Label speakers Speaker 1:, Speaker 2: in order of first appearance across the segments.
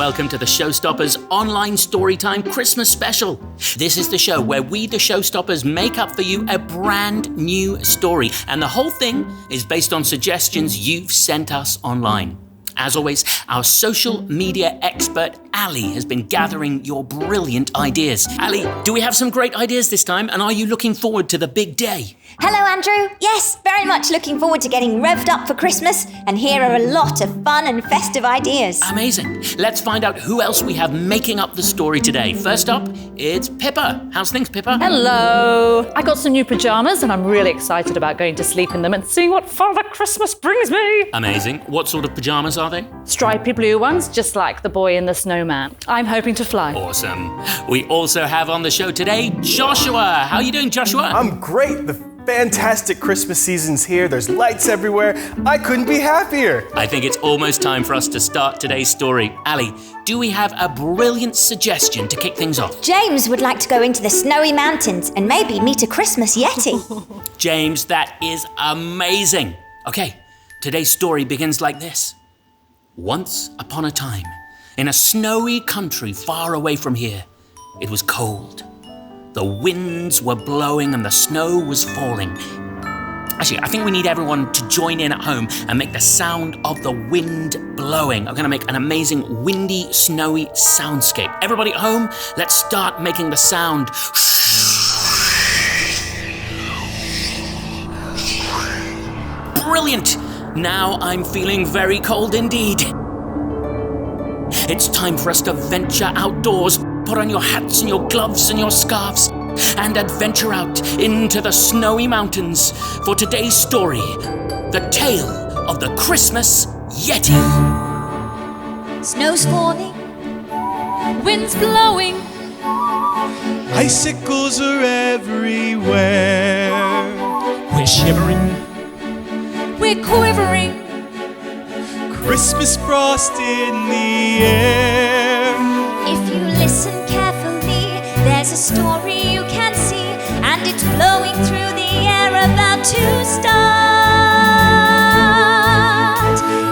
Speaker 1: welcome to the Showstoppers Online Storytime Christmas Special. This is the show where we, the Showstoppers, make up for you a brand new story. And the whole thing is based on suggestions you've sent us online. As always, our social media expert, Ali, has been gathering your brilliant ideas. Ali, do we have some great ideas this time? And are you looking forward to the big day?
Speaker 2: Hello, Andrew. Yes, very much looking forward to getting revved up for Christmas. And here are a lot of fun and festive ideas.
Speaker 1: Amazing. Let's find out who else we have making up the story today. First up, it's Pippa. How's things, Pippa?
Speaker 3: Hello. I got some new pajamas and I'm really excited about going to sleep in them and seeing what Father Christmas brings me.
Speaker 1: Amazing. What sort of pajamas are they?
Speaker 3: Stripy blue ones, just like the boy in the snowman. I'm hoping to fly.
Speaker 1: Awesome. We also have on the show today, Joshua. How are you doing, Joshua?
Speaker 4: I'm great. The fantastic Christmas season's here. There's lights everywhere. I couldn't be happier.
Speaker 1: I think it's almost time for us to start today's story. Ali, do we have a brilliant suggestion to kick things off?
Speaker 2: James would like to go into the snowy mountains and maybe meet a Christmas Yeti.
Speaker 1: James, that is amazing. Okay, today's story begins like this. Once upon a time, in a snowy country far away from here, it was cold. The winds were blowing and the snow was falling. Actually, I think we need everyone to join in at home and make the sound of the wind blowing. I'm going to make an amazing windy, snowy soundscape. Everybody at home, let's start making the sound. Brilliant! Now I'm feeling very cold indeed. It's time for us to venture outdoors. Put on your hats and your gloves and your scarves and adventure out into the snowy mountains for today's story, the tale of the Christmas Yeti.
Speaker 5: Snow's falling, wind's blowing,
Speaker 6: icicles are everywhere.
Speaker 7: We're shivering,
Speaker 5: we're quivering,
Speaker 6: Christmas frost in the air.
Speaker 5: If you listen carefully, there's a story you can see, and it's blowing through the air about to start.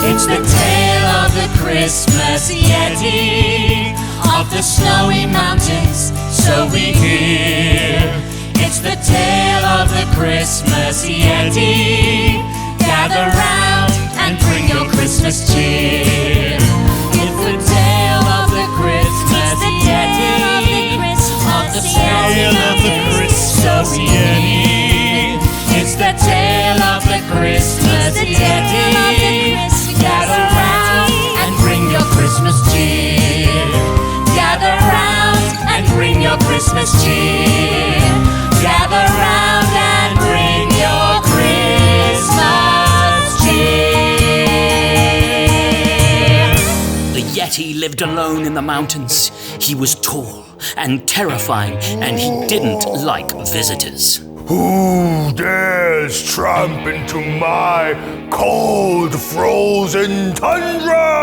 Speaker 5: It's the tale of the Christmas Yeti, of the snowy mountains, so we hear. It's the tale of the Christmas Yeti. Gather round and bring your Christmas cheer. It's the tale of the Christmas Yeti, of the tale of the Christmas Yeti. It's the tale of the Christmas Yeti. Gather round and bring your Christmas cheer. Gather round and bring your Christmas cheer. Gather round and bring your Christmas cheer.
Speaker 1: The Yeti lived alone in the mountains. He was tall and terrifying, and he didn't like visitors.
Speaker 8: Who dares tramp into my cold, frozen tundra?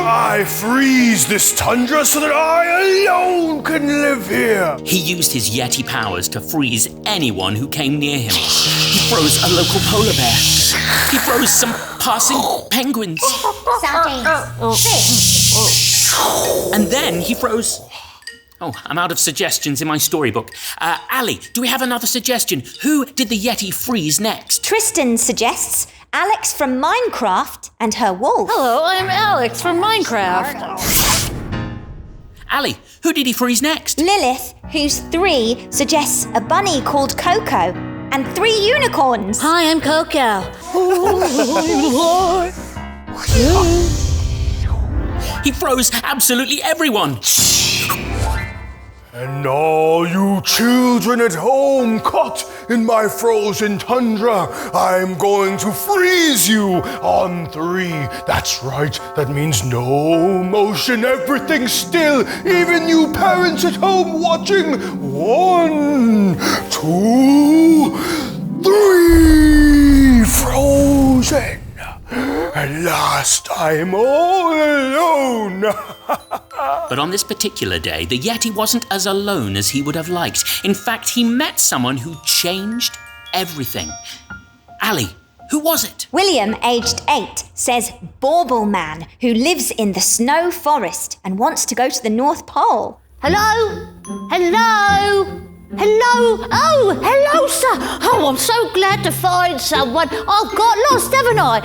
Speaker 8: I freeze this tundra so that I alone can live here.
Speaker 1: He used his Yeti powers to freeze anyone who came near him. He froze a local polar bear. He froze some passing penguins. And then he froze... Oh, I'm out of suggestions in my storybook. Ali, do we have another suggestion? Who did the Yeti freeze next?
Speaker 2: Tristan suggests Alex from Minecraft and her wolf.
Speaker 3: Hello, I'm Alex from Minecraft.
Speaker 1: Ali, who did he freeze next?
Speaker 2: Lilith, who's 3, suggests a bunny called Coco and 3 unicorns.
Speaker 3: Hi, I'm Coco.
Speaker 1: He froze absolutely everyone.
Speaker 8: And all you children at home caught in my frozen tundra, I'm going to freeze you on 3. That's right, that means no motion, everything still, even you parents at home watching. 1, 2, 3, frozen. At last I'm all alone.
Speaker 1: But on this particular day, the Yeti wasn't as alone as he would have liked. In fact, he met someone who changed everything. Ali, Who was it?
Speaker 2: William, aged 8, says Bauble Man, who lives in the snow forest and wants to go to the North Pole.
Speaker 9: Hello? Hello? Hello? Oh, hello, sir. Oh, I'm so glad to find someone. I've got lost, haven't I?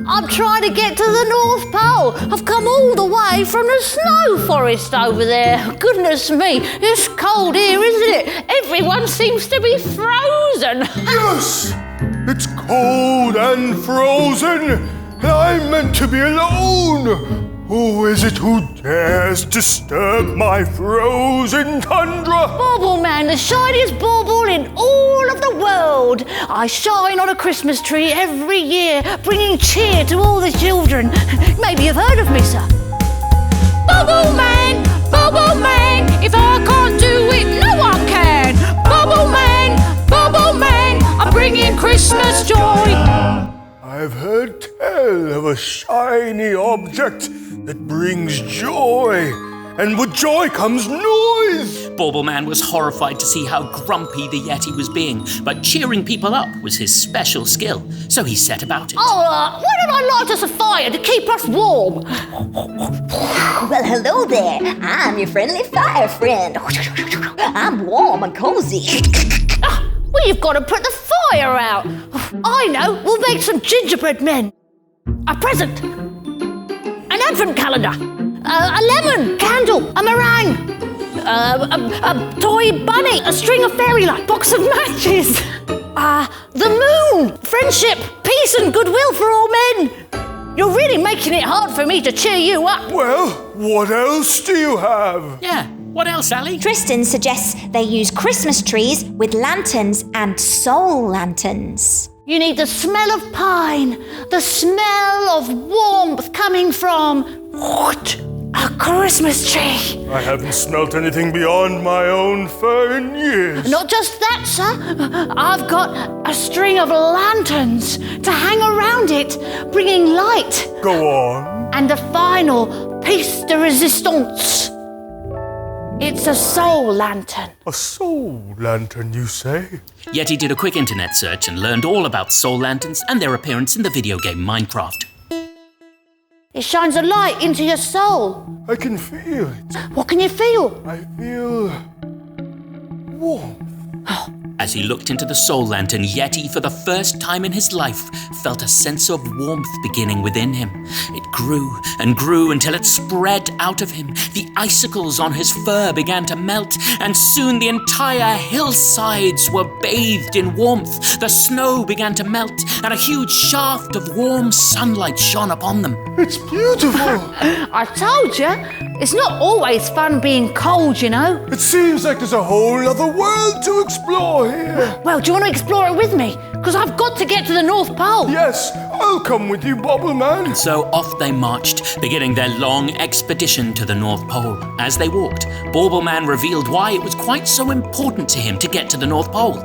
Speaker 9: I'm trying to get to the North Pole. I've come all the way from the snow forest over there. Goodness me, it's cold here, isn't it? Everyone seems to be frozen.
Speaker 8: Yes! It's cold and frozen, and I'm meant to be alone. Who is it who dares disturb my frozen tundra?
Speaker 9: Bauble Man, the shiniest bauble in all of the world. I shine on a Christmas tree every year, bringing cheer to all the children. Maybe you've heard of me, sir.
Speaker 3: Bauble Man, if I can't do it, no one can. Bauble Man, I'm bringing Christmas joy.
Speaker 8: I've heard tell of a shiny object that brings joy, and with joy comes noise.
Speaker 1: Bauble Man was horrified to see how grumpy the Yeti was being, but cheering people up was his special skill, so he set about it.
Speaker 9: Oh, why don't I light us a fire to keep us warm?
Speaker 2: Well, hello there. I'm your friendly fire friend. I'm warm and cozy.
Speaker 9: Well, you've got to put the fire out. I know, we'll make some gingerbread men. A present. An advent calendar. A lemon candle. A meringue. A toy bunny. A string of fairy lights. Box of matches. The moon. Friendship. Peace and goodwill for all men. You're really making it hard for me to cheer you up.
Speaker 8: Well, what else do you have?
Speaker 1: Yeah, what else, Ali?
Speaker 2: Tristan suggests they use Christmas trees with lanterns and soul lanterns.
Speaker 9: You need the smell of pine, the smell of warmth coming from a Christmas tree.
Speaker 8: I haven't smelt anything beyond my own fur in years.
Speaker 9: Not just that, sir. I've got a string of lanterns to hang around it, bringing light.
Speaker 8: Go on.
Speaker 9: And the final piece de resistance. It's a soul lantern.
Speaker 8: A soul lantern, you say?
Speaker 1: Yeti did a quick internet search and learned all about soul lanterns and their appearance in the video game Minecraft.
Speaker 9: It shines a light into your soul.
Speaker 8: I can feel it.
Speaker 9: What can you feel?
Speaker 8: I feel warmth.
Speaker 1: As he looked into the soul lantern, Yeti, for the first time in his life, felt a sense of warmth beginning within him. It grew and grew until it spread out of him. The icicles on his fur began to melt, and soon the entire hillsides were bathed in warmth. The snow began to melt, and a huge shaft of warm sunlight shone upon them.
Speaker 8: It's beautiful.
Speaker 9: I told you, it's not always fun being cold, you know.
Speaker 8: It seems like there's a whole other world to explore here.
Speaker 9: Well, do you want to explore it with me? Because I've got to get to the North Pole.
Speaker 8: Yes, I'll come with you, Bauble Man.
Speaker 1: So off they marched, beginning their long expedition to the North Pole. As they walked, Bauble Man revealed why it was quite so important to him to get to the North Pole.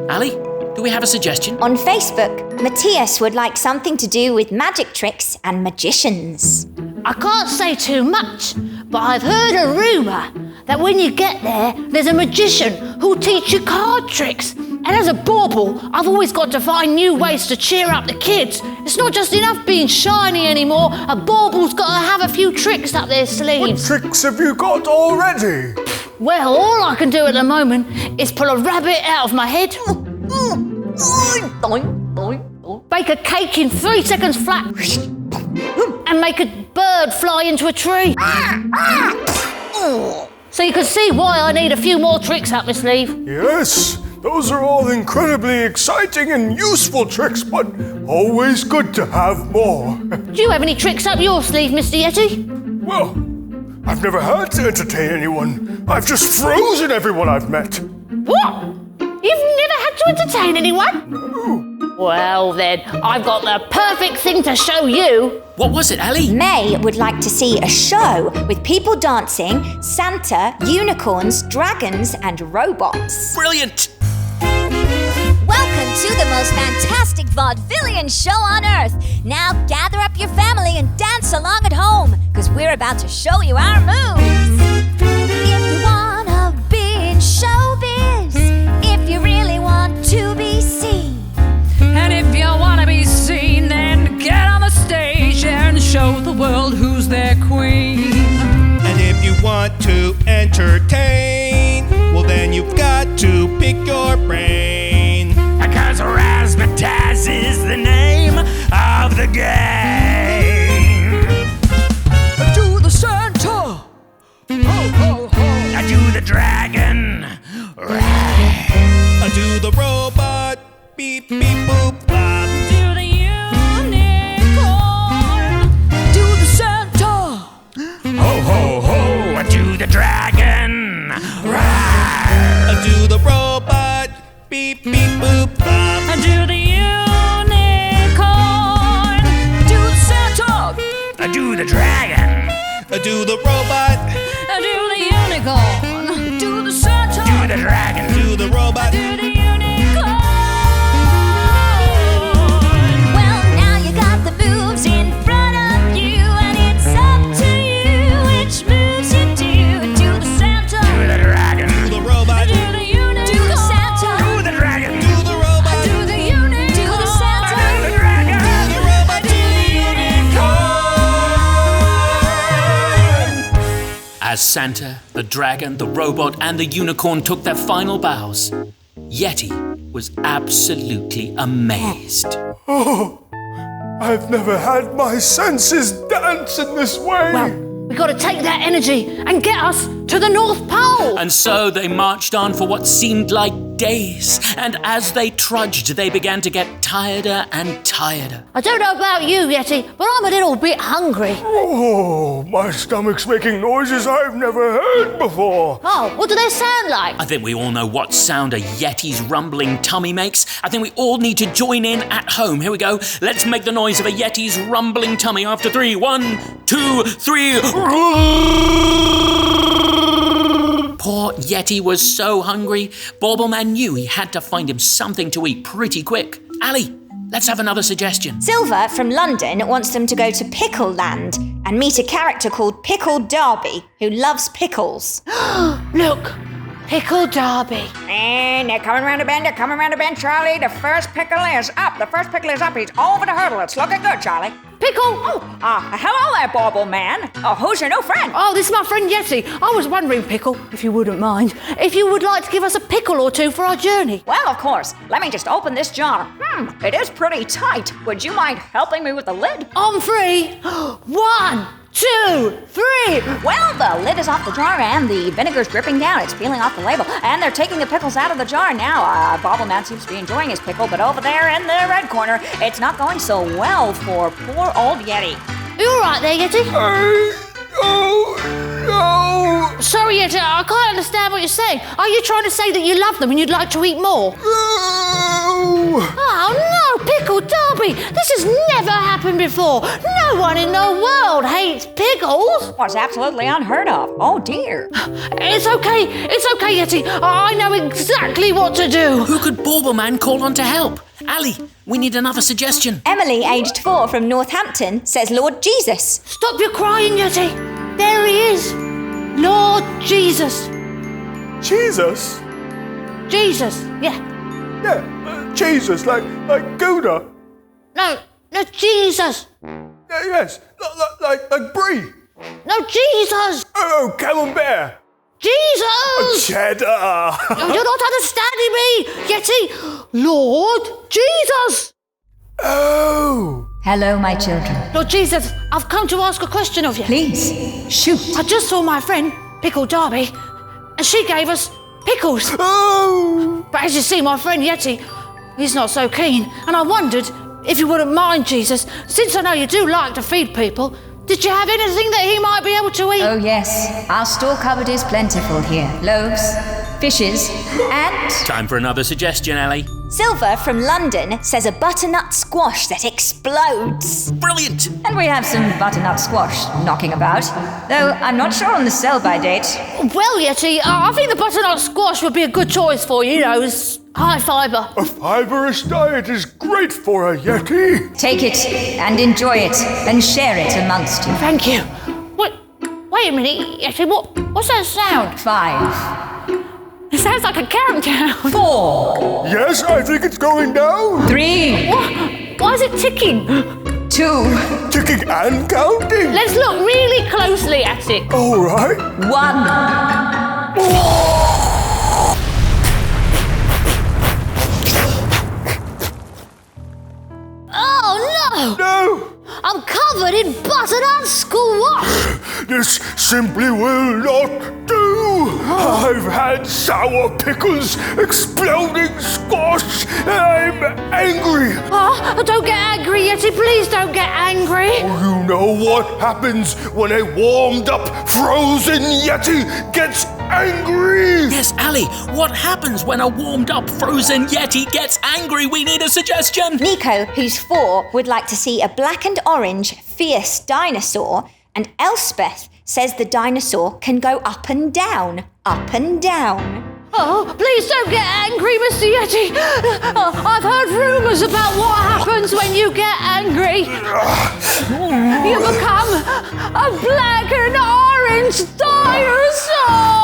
Speaker 1: Ali, do we have a suggestion?
Speaker 2: On Facebook, Matthias would like something to do with magic tricks and magicians.
Speaker 9: I can't say too much, but I've heard a rumour that when you get there, there's a magician who'll teach you card tricks. And as a bauble, I've always got to find new ways to cheer up the kids. It's not just enough being shiny anymore. A bauble's got to have a few tricks up their
Speaker 8: What
Speaker 9: sleeves.
Speaker 8: tricks have you got already?
Speaker 9: Well, all I can do at the moment is pull a rabbit out of my head, bake a cake in 3 seconds flat, and make a bird fly into a tree. So you can see why I need a few more tricks up my sleeve.
Speaker 8: Yes, those are all incredibly exciting and useful tricks, but always good to have more.
Speaker 9: Do you have any tricks up your sleeve, Mr. Yeti?
Speaker 8: Well, I've never had to entertain anyone. I've just frozen everyone I've met.
Speaker 9: What? You've never had to entertain anyone?
Speaker 8: No.
Speaker 9: Well then, I've got the perfect thing to show you.
Speaker 1: What was it, Ali?
Speaker 2: May would like to see a show with people dancing, Santa, unicorns, dragons, and robots.
Speaker 1: Brilliant!
Speaker 2: Welcome to the most fantastic vaudevillian show on earth. Now gather up your family and dance along at home, because we're about to show you our moves. If you wanna be in showbiz, if you really want to be seen,
Speaker 3: And if you want to
Speaker 6: entertain, well then you've got to pick your brain.
Speaker 1: Because Razzmatazz is the name of the game.
Speaker 3: Do the Santa! Ho, ho, ho!
Speaker 1: Do the dragon.
Speaker 6: Do the robot, beep, beep, boop, bop.
Speaker 3: Do the unicorn! Do the Santa!
Speaker 1: Ho, ho, ho. Do the dragon.
Speaker 6: Do the robot, beep, beep, boop, bop.
Speaker 3: Do the unicorn! Do the Santa!
Speaker 1: Do the dragon.
Speaker 6: Do the robot,
Speaker 3: Do the unicorn! Do the Santa!
Speaker 1: Do the dragon.
Speaker 6: do the robot.
Speaker 3: Do the unicorn!
Speaker 2: Well, now you got the moves in front of you, and it's up to you which moves you do. Do the Santa,
Speaker 1: Do the dragon.
Speaker 6: Do the robot,
Speaker 3: Do the unicorn!
Speaker 2: do the Santa,
Speaker 1: Do the dragon.
Speaker 6: do the robot.
Speaker 3: Do the unicorn!
Speaker 2: do the Santa.
Speaker 1: Do the dragon.
Speaker 6: Do the robot, do the unicorn.
Speaker 1: As Santa, the dragon, the robot, and the unicorn took their final bows, Yeti was absolutely amazed.
Speaker 8: Oh, I've never had my senses dance in this way.
Speaker 9: Well, we got to take that energy and get us to the North Pole.
Speaker 1: And so they marched on for what seemed like days, and as they trudged, they began to get tireder and tireder.
Speaker 9: I don't know about you, Yeti, but I'm a little bit hungry.
Speaker 8: Oh, my stomach's making noises I've never heard before.
Speaker 9: Oh, what do they sound like?
Speaker 1: I think we all know what sound a Yeti's rumbling tummy makes. I think we all need to join in at home. Here we go. Let's make the noise of a Yeti's rumbling tummy after 3. 1, 2, 3. Poor Yeti was so hungry, Bauble Man knew he had to find him something to eat pretty quick. Ali, let's have another suggestion.
Speaker 2: Silver from London wants them to go to Pickle Land and meet a character called Pickle Derby who loves pickles.
Speaker 9: Look, Pickle Derby.
Speaker 10: And they're coming around the bend, Charlie. The first pickle is up. He's over the hurdle. It's looking good, Charlie.
Speaker 9: Pickle?
Speaker 10: Hello there, Bauble Man. Who's your new friend?
Speaker 9: Oh, this is my friend Yeti. I was wondering, Pickle, if you wouldn't mind, if you would like to give us a pickle or two for our journey.
Speaker 10: Well, of course. Let me just open this jar. It is pretty tight. Would you mind helping me with the lid?
Speaker 9: On 3. 1, 2, 3.
Speaker 10: Well, the lid is off the jar and the vinegar's dripping down. It's peeling off the label. And they're taking the pickles out of the jar now. Bauble Man seems to be enjoying his pickle, but over there in the red corner, it's not going so well for poor old Yeti.
Speaker 9: You all right there, Yeti?
Speaker 8: No.
Speaker 9: Sorry, Yeti, I can't understand what you're saying. Are you trying to say that you love them and you'd like to eat more?
Speaker 8: No.
Speaker 9: Oh, no, Pickle Derby. This has never happened before. No one in the world hates pickles.
Speaker 10: Was absolutely unheard of. Oh, dear.
Speaker 9: It's okay, Yeti. I know exactly what to do.
Speaker 1: Who could Bauble Man call on to help? Ali, we need another suggestion.
Speaker 2: Emily, aged 4 from Northampton, says Lord Jesus.
Speaker 9: Stop your crying, Yeti. There he is. Lord Jesus.
Speaker 8: Jesus?
Speaker 9: Jesus, yeah.
Speaker 8: Yeah, Jesus, like Gouda.
Speaker 9: No, Jesus.
Speaker 8: Yes, like Brie.
Speaker 9: No, Jesus.
Speaker 8: Oh, Camembert.
Speaker 9: Jesus.
Speaker 8: Cheddar.
Speaker 9: You're not understanding me, Yeti. Lord Jesus.
Speaker 8: Oh.
Speaker 2: Hello, my children.
Speaker 9: Lord Jesus, I've come to ask a question of you.
Speaker 2: Please, shoot.
Speaker 9: I just saw my friend, Pickle Derby, and she gave us pickles.
Speaker 8: Oh.
Speaker 9: But as you see, my friend Yeti, he's not so keen. And I wondered if you wouldn't mind, Jesus, since I know you do like to feed people, did you have anything that he might be able to eat?
Speaker 2: Oh, yes. Our store cupboard is plentiful here. Loaves, fishes, and...
Speaker 1: Time for another suggestion, Ali.
Speaker 2: Silver from London says a butternut squash that explodes.
Speaker 1: Brilliant!
Speaker 10: And we have some butternut squash knocking about, though I'm not sure on the sell-by date.
Speaker 9: Well, Yeti, I think the butternut squash would be a good choice for you. You know, it's high fibre.
Speaker 8: A fibrous diet is great for a Yeti.
Speaker 10: Take it and enjoy it and share it amongst you.
Speaker 9: Thank you. Wait a minute, Yeti, what's that sound?
Speaker 10: 5,
Speaker 9: It sounds like a countdown.
Speaker 10: 4,
Speaker 8: Yes, I think it's going down.
Speaker 10: 3,
Speaker 9: Why is it ticking?
Speaker 10: 2,
Speaker 8: Ticking and counting.
Speaker 9: Let's look really closely at it.
Speaker 8: All right.
Speaker 10: 1.
Speaker 9: Oh no!
Speaker 8: No!
Speaker 9: I'm covered in butter and squash!
Speaker 8: This simply will not do! I've had sour pickles, exploding squash, and I'm angry!
Speaker 9: Oh, don't get angry, Yeti, please don't get angry!
Speaker 8: You know what happens when a warmed-up, frozen Yeti gets angry?
Speaker 1: Yes, Ali, what happens when a warmed-up frozen Yeti gets angry? We need a suggestion.
Speaker 2: Nico, who's 4, would like to see a black and orange fierce dinosaur, and Elspeth says the dinosaur can go up and down, up and down.
Speaker 9: Oh, please don't get angry, Mr. Yeti! I've heard rumours about what happens when you get angry. You become a black and orange dinosaur!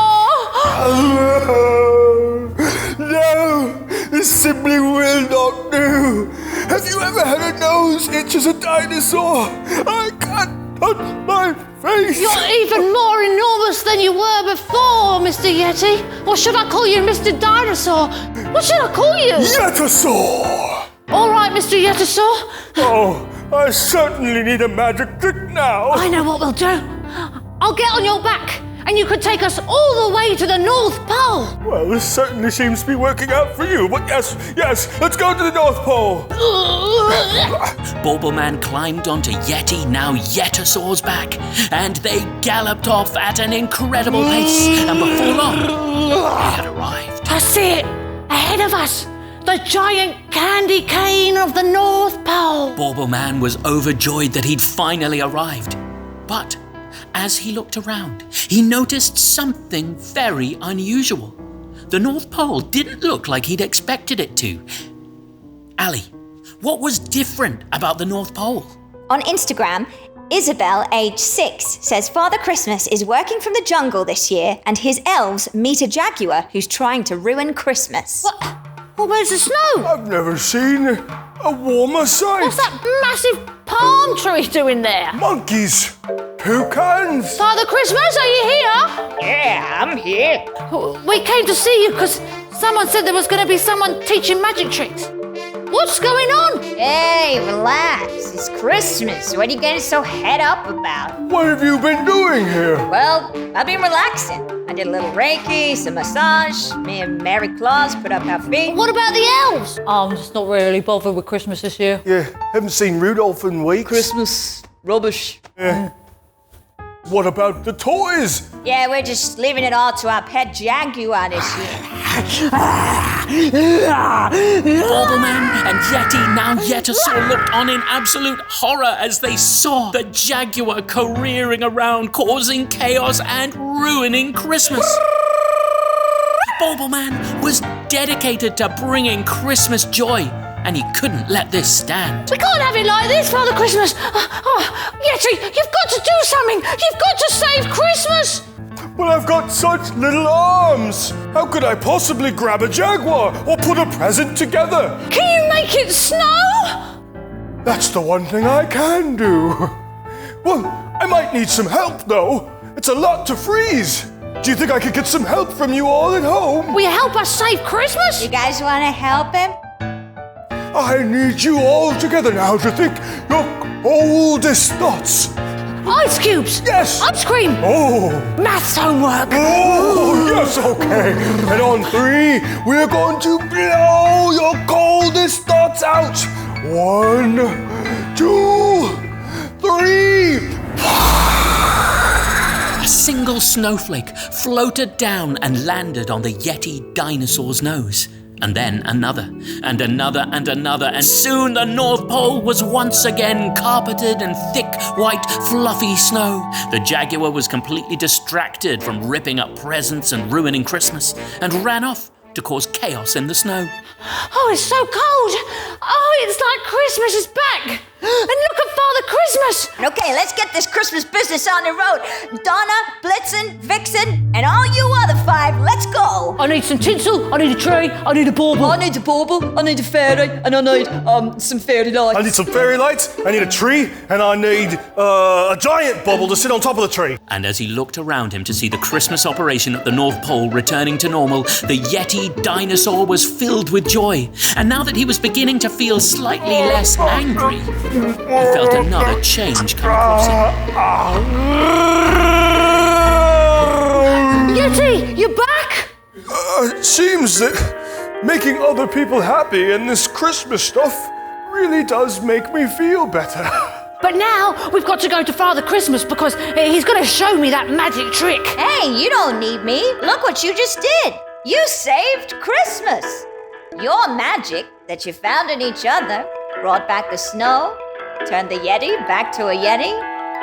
Speaker 8: No, this simply will not do. Have you ever had a nose itch as a dinosaur? I can't touch my face.
Speaker 9: You're even more enormous than you were before, Mr. Yeti. Or should I call you Mr. Dinosaur? What should I call you?
Speaker 8: Yetasaur!
Speaker 9: All right, Mr. Yetasaur.
Speaker 8: Oh, I certainly need a magic trick now.
Speaker 9: I know what we'll do. I'll get on your back, and you could take us all the way to the North Pole.
Speaker 8: Well, this certainly seems to be working out for you, but yes, let's go to the North Pole.
Speaker 1: Bauble Man climbed onto Yeti, now Yetasaur's back, and they galloped off at an incredible pace, and before long, they had arrived.
Speaker 9: I see it, ahead of us, the giant candy cane of the North Pole.
Speaker 1: Bauble Man was overjoyed that he'd finally arrived, but as he looked around, he noticed something very unusual. The North Pole didn't look like he'd expected it to. Ali, what was different about the North Pole?
Speaker 2: On Instagram, Isabel, age 6, says Father Christmas is working from the jungle this year and his elves meet a jaguar who's trying to ruin Christmas.
Speaker 9: What? Well, where's the snow?
Speaker 8: I've never seen a warmer sight.
Speaker 9: What's that massive palm tree doing there?
Speaker 8: Monkeys, toucans.
Speaker 9: Father Christmas, are you here?
Speaker 10: Yeah, I'm here.
Speaker 9: We came to see you because someone said there was going to be someone teaching magic tricks. What's going on?
Speaker 10: Hey, relax. It's Christmas. What are you getting so head up about?
Speaker 8: What have you been doing here?
Speaker 10: Well, I've been relaxing. I did a little Reiki, some massage. Me and Mary Claus put up our feet.
Speaker 9: What about the elves? I'm just not really bothered with Christmas this year.
Speaker 8: Yeah, haven't seen Rudolph in weeks.
Speaker 10: Christmas rubbish.
Speaker 8: Yeah. What about the toys?
Speaker 10: Yeah, we're just leaving it all to our pet jaguar this year.
Speaker 1: Bauble Man and Yeti, now Yetasaur, looked on in absolute horror as they saw the jaguar careering around, causing chaos and ruining Christmas. Bauble Man was dedicated to bringing Christmas joy, and he couldn't let this stand.
Speaker 9: We can't have it like this, Father Christmas. Yeti, you've got to do something. You've got to save Christmas.
Speaker 8: Well, I've got such little arms. How could I possibly grab a jaguar or put a present together?
Speaker 9: Can you make it snow?
Speaker 8: That's the one thing I can do. Well, I might need some help, though. It's a lot to freeze. Do you think I could get some help from you all at home?
Speaker 9: Will you help us save Christmas?
Speaker 2: You guys want to help him?
Speaker 8: I need you all together now to think your coldest thoughts.
Speaker 9: Ice cubes.
Speaker 8: Yes.
Speaker 9: Ice cream.
Speaker 8: Oh.
Speaker 9: Maths homework.
Speaker 8: Oh, yes, okay. And on 3, we're going to blow your coldest thoughts out. 1, 2, 3.
Speaker 1: A single snowflake floated down and landed on the Yeti dinosaur's nose. And then another, and another, and another, and soon the North Pole was once again carpeted in thick, white, fluffy snow. The jaguar was completely distracted from ripping up presents and ruining Christmas, and ran off to cause chaos in the snow.
Speaker 9: Oh, it's so cold. Oh, it's like Christmas is back. And look at Father Christmas. Christmas!
Speaker 2: Okay, let's get this Christmas business on the road. Donna, Blitzen, Vixen, and all you other 5, let's go.
Speaker 9: I need some tinsel, I need a tray, I need a bauble.
Speaker 10: I need a bauble, I need a fairy, and I need some fairy lights.
Speaker 4: I need some fairy lights, I need a tree, and I need a giant bubble to sit on top of the tree.
Speaker 1: And as he looked around him to see the Christmas operation at the North Pole returning to normal, the Yeti dinosaur was filled with joy. And now that he was beginning to feel slightly less angry, he felt another change come across him.
Speaker 9: Yeti, you're back?
Speaker 8: It seems that making other people happy and this Christmas stuff really does make me feel better.
Speaker 9: But now we've got to go to Father Christmas because he's going to show me that magic trick.
Speaker 2: Hey, you don't need me. Look what you just did. You saved Christmas. Your magic that you found in each other brought back the snow, turned the Yeti back to a Yeti.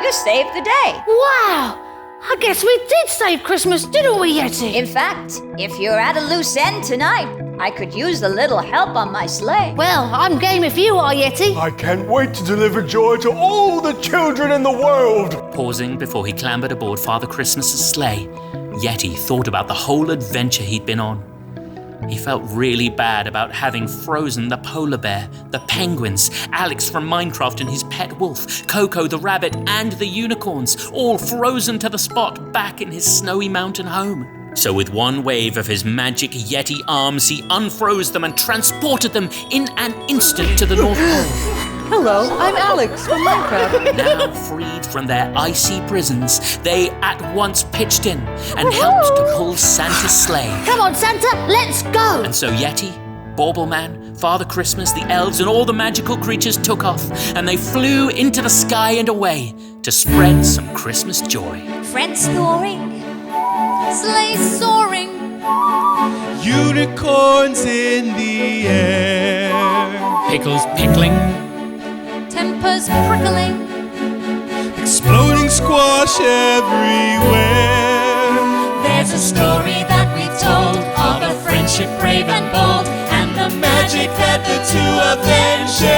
Speaker 2: You saved the day.
Speaker 9: Wow! I guess we did save Christmas, didn't we, Yeti?
Speaker 2: In fact, if you're at a loose end tonight, I could use a little help on my sleigh.
Speaker 9: Well, I'm game if you are, Yeti.
Speaker 8: I can't wait to deliver joy to all the children in the world.
Speaker 1: Pausing before he clambered aboard Father Christmas's sleigh, Yeti thought about the whole adventure he'd been on. He felt really bad about having frozen the polar bear, the penguins, Alex from Minecraft and his pet wolf, Coco the rabbit, and the unicorns, all frozen to the spot back in his snowy mountain home. So with one wave of his magic Yeti arms, he unfroze them and transported them in an instant to the North Pole.
Speaker 10: Hello, I'm Alex from Minecraft.
Speaker 1: Now freed from their icy prisons, they at once pitched in and helped to pull Santa's sleigh.
Speaker 9: Come on, Santa, let's go!
Speaker 1: And so Yeti, Bauble Man, Father Christmas, the elves, and all the magical creatures took off, and they flew into the sky and away to spread some Christmas joy.
Speaker 2: Friends snoring, sleigh soaring,
Speaker 6: Unicorns in the air.
Speaker 7: Pickles pickling.
Speaker 2: tempers prickling.
Speaker 6: Exploding squash everywhere.
Speaker 5: There's a story that we've told of a friendship brave and bold, and the magic that the two of them shared.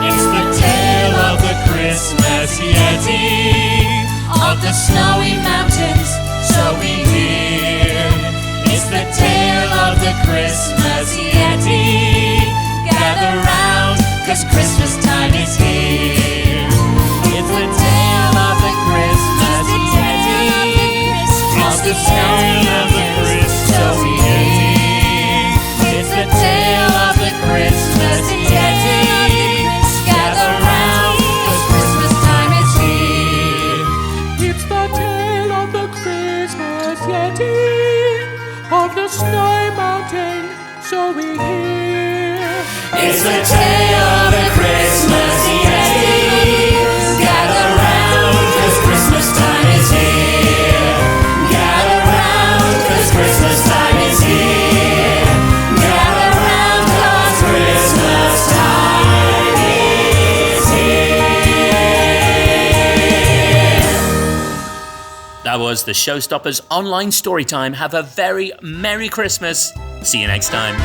Speaker 5: It's the tale of the Christmas Yeti, of the snowy mountains, so we hear. It's the tale of the Christmas Yeti. Gather round, 'cause Christmas time is here. It's the tale of the Christmas Yeti, of the tale of the Christmas Yeti. It's the tale of the Christmas Yeti. Gather round, 'cause Christmas time is here.
Speaker 3: It's the tale of the Christmas Yeti, of the snowy mountain, so we hear.
Speaker 5: It's the tale of the Christmas Yeti. Gather round, 'cause Christmas time is here. Gather round, 'cause Christmas time is here. Gather round, 'cause Christmas time is here.
Speaker 1: That was the Showstoppers Online Storytime. Have a very Merry Christmas. See you next time.